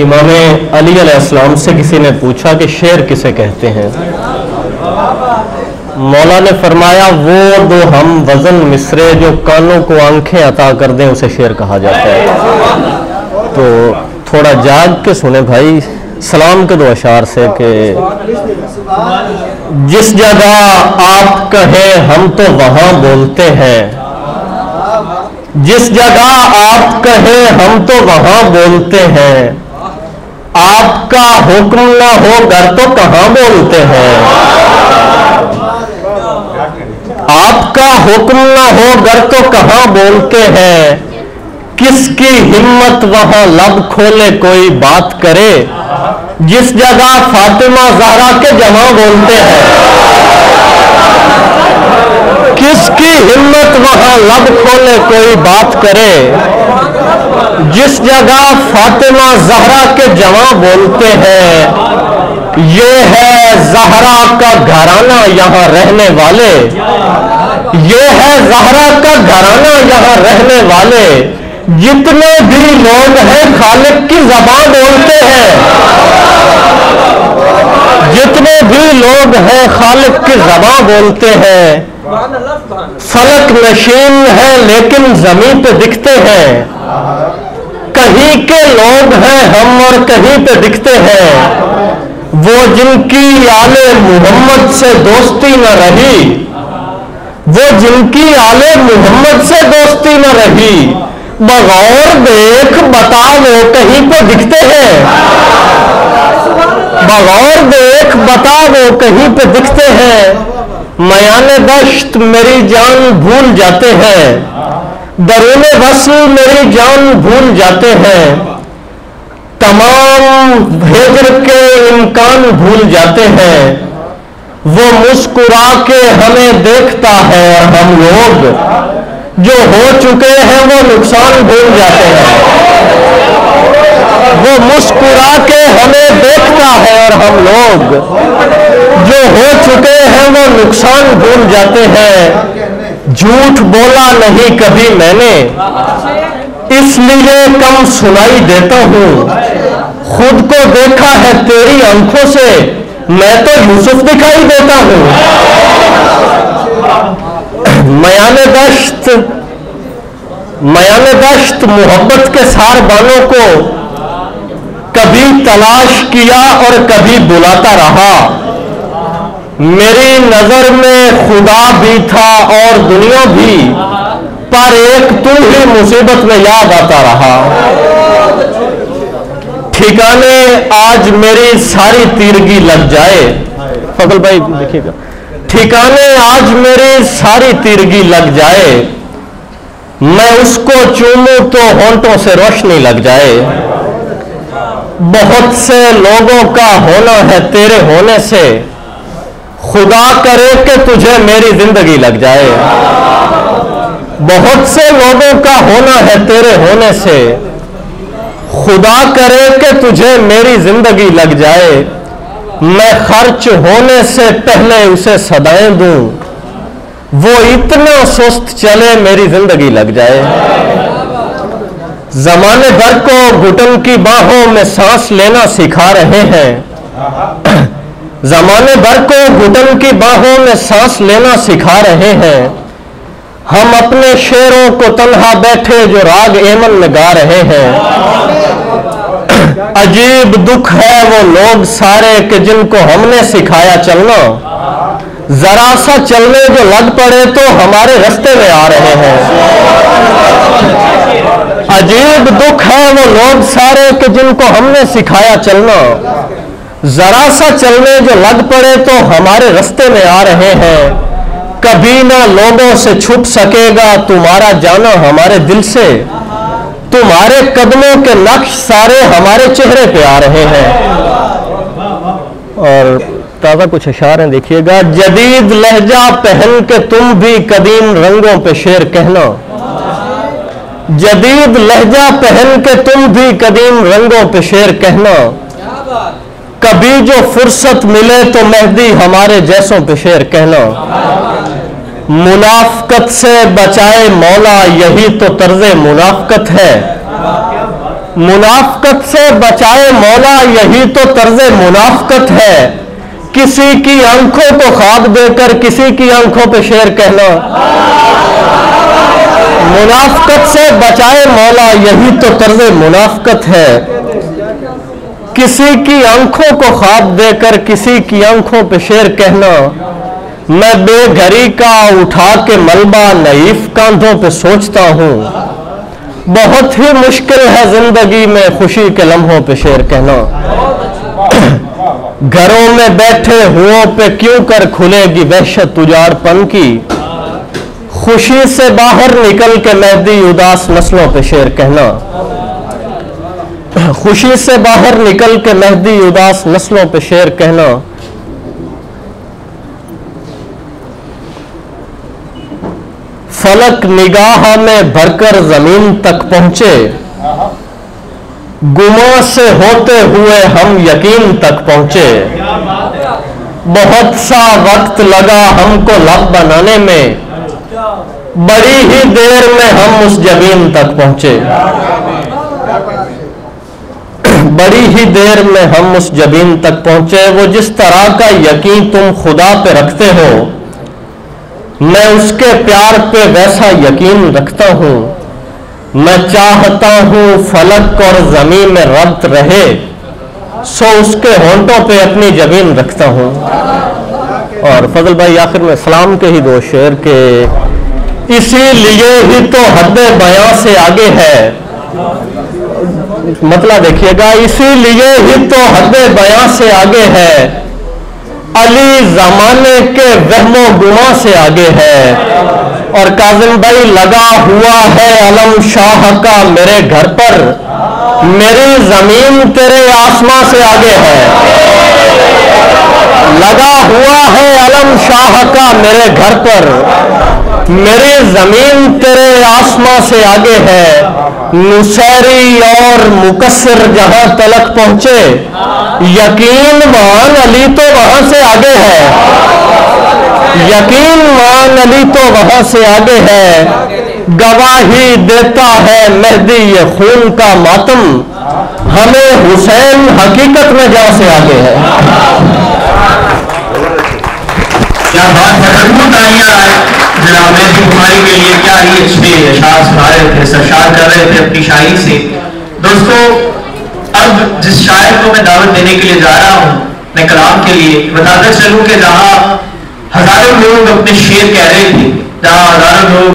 इमाम अली अलैहिस्सलाम से किसी ने पूछा कि शेर किसे कहते हैं। मौला ने फरमाया वो दो हम वजन मिसरे जो कानों को आंखें अता कर दें उसे शेर कहा जाता है। तो थोड़ा जाग के सुने भाई, सलाम के दो अशार से कि जिस जगह आप कहें हम तो वहां बोलते हैं, जिस जगह आप कहें हम तो वहां बोलते हैं, आपका हुक्म ना हो घर तो कहां बोलते हैं, आपका हुक्म ना हो घर तो कहां बोलते हैं, किसकी हिम्मत वहां लब खोले कोई बात करे, जिस जगह फातिमा ज़हरा के जमा बोलते हैं, किसकी हिम्मत वहां लब खोले कोई बात करे, जिस जगह फातिमा ज़हरा के जमा बोलते हैं। ये है ज़हरा का घराना यहाँ रहने वाले, ये है ज़हरा का घराना यहाँ रहने वाले, जितने भी लोग हैं खालिक की ज़बान बोलते हैं, जितने भी लोग हैं खालिक की ज़बान बोलते हैं। फलक नशीन है लेकिन ज़मीन पे दिखते हैं, कहीं के लोग हैं हम और कहीं पे दिखते हैं। वो जिनकी आले मोहम्मद से दोस्ती न रही, वो जिनकी आले मोहम्मद से दोस्ती न रही, बगौर देख बता वो कहीं पे दिखते हैं, बगौर देख बता वो कहीं पे दिखते हैं। मयाने दश्त मेरी जान भूल जाते हैं, दरूने वस्ल मेरी जान भूल जाते हैं, तमाम हिज्र के इम्कान भूल जाते हैं। वो मुस्कुरा के हमें देखता है और हम लोग जो हो चुके हैं वो नुकसान भूल जाते हैं। वो मुस्कुरा के हमें देखता है और हम लोग जो हो चुके हैं वो नुकसान भूल जाते हैं। झूठ बोला नहीं कभी मैंने, इसलिए कम सुनाई देता हूं, खुद को देखा है तेरी आंखों से, मैं तो यूसुफ दिखाई देता हूं। मयाने दश्त मोहब्बत के सारबानों को कभी तलाश किया और कभी बुलाता रहा। मेरी नजर में खुदा भी था और दुनिया भी, पर एक तू ही मुसीबत में याद आता रहा। ठिकाने आज मेरी सारी तीरगी लग जाए, फजल भाई देखिएगा, ठिकाने आज मेरी सारी तीरगी लग जाए, मैं उसको चूमूं तो होंठों से रोशनी लग जाए। बहुत से लोगों का होना है तेरे होने से, खुदा करे कि तुझे मेरी जिंदगी लग जाए। बहुत से लोगों का होना है तेरे होने से, खुदा करे कि तुझे मेरी जिंदगी लग जाए। मैं खर्च होने से पहले उसे सदाएं दूं, वो इतना सुस्त चले मेरी जिंदगी लग जाए। जमाने भर को घुटन की बाहों में सांस लेना सिखा रहे हैं, जमाने भर को घुटन की बाहों में सांस लेना सिखा रहे हैं। हम अपने शेरों को तन्हा बैठे जो राग एमन में गा रहे हैं। अजीब दुख है वो लोग सारे कि जिनको हमने सिखाया चलना, जरा सा चलने जो लग पड़े तो हमारे रास्ते में आ रहे हैं। अजीब दुख है वो लोग सारे कि जिनको हमने सिखाया चलना, जरा सा चलने जो लग पड़े तो हमारे रास्ते में आ रहे हैं। कभी ना लोगों से छुप सकेगा तुम्हारा जाना हमारे दिल से, तुम्हारे कदमों के नक्श सारे हमारे चेहरे पे आ रहे हैं। और ताज़ा कुछ इशारे देखिएगा। जदीद लहजा पहन के तुम भी कदीम रंगों पे शेर कहना, जदीद लहजा पहन के तुम भी कदीम रंगों पे शेर कहना। कभी जो फुर्सत मिले तो मेहदी हमारे जैसों पे शेर कहना। मुनाफकत से बचाए मौला यही तो तर्ज़े मुनाफकत है, मुनाफकत से बचाए मौला, यही तो तर्ज मुनाफकत है। किसी की आंखों को ख्वाब देकर किसी की आंखों पे शेर कहना। मुनाफकत से बचाए मौला, यही तो तर्ज मुनाफकत है। किसी की आंखों को ख्वाब देकर किसी की आंखों पे शेर कहना। मैं बेघरी का उठा के मलबा नईफ कांधों पे सोचता हूं। बहुत ही मुश्किल है जिंदगी में खुशी के लम्हों पे शेर कहना। घरों में बैठे हुओं पे क्यों कर खुलेगी वहशत उजाड़पन की। खुशी से बाहर निकल के मेहदी उदास नस्लों पे शेर कहना। खुशी से बाहर निकल के मेहदी उदास नस्लों पे शेर कहना। फलक निगाह में भरकर जमीन तक पहुंचे। गुमा से होते हुए हम यकीन तक पहुंचे। बहुत सा वक्त लगा हमको लब बनाने में। बड़ी ही देर में हम उस जमीन तक पहुंचे। बड़ी ही देर में हम उस जमीन तक पहुंचे। वो जिस तरह का यकीन तुम खुदा पे रखते हो, मैं उसके प्यार पे वैसा यकीन रखता हूं। मैं चाहता हूं फलक और जमीन में रब्त रहे, सो उसके होंठों पे अपनी जमीन रखता हूं। और फजल भाई आखिर में सलाम के ही दो शेर के, इसीलिए ही तो हद बयां से आगे है। मतलब देखिएगा, इसीलिए ही तो हद बयां से आगे है। अली जमाने के वहमो गुमा से आगे है। और काजिम भाई, लगा हुआ है अलम शाह का मेरे घर पर। मेरी जमीन तेरे आसमां से आगे है। लगा हुआ है अलम शाह का मेरे घर पर। मेरी जमीन तेरे आसमां से आगे है। नुसैरी और मुकस्सिर जहां तलक पहुंचे, यकीन मान अली तो वहां से आगे है। यकीन मान अली तो वहां से आगे है। गवाही देता है मेहदी ये खून का मातम। हमें हुसैन हकीकत में जहां से आगे है। क्या बात है, जनाब मेहदी कुमारी के लिए क्या ही अच्छे अशार सुना रहे थे, सरशार कर रहे थे अपनी शायरी से। दोस्तों, अब जिस शायर को मैं दावत देने के लिए जा रहा हूं, मैं कलाम के लिए बताता चलूं कि जहां हजारों लोग अपने शेर कह रहे थे, जहां हजारों लोग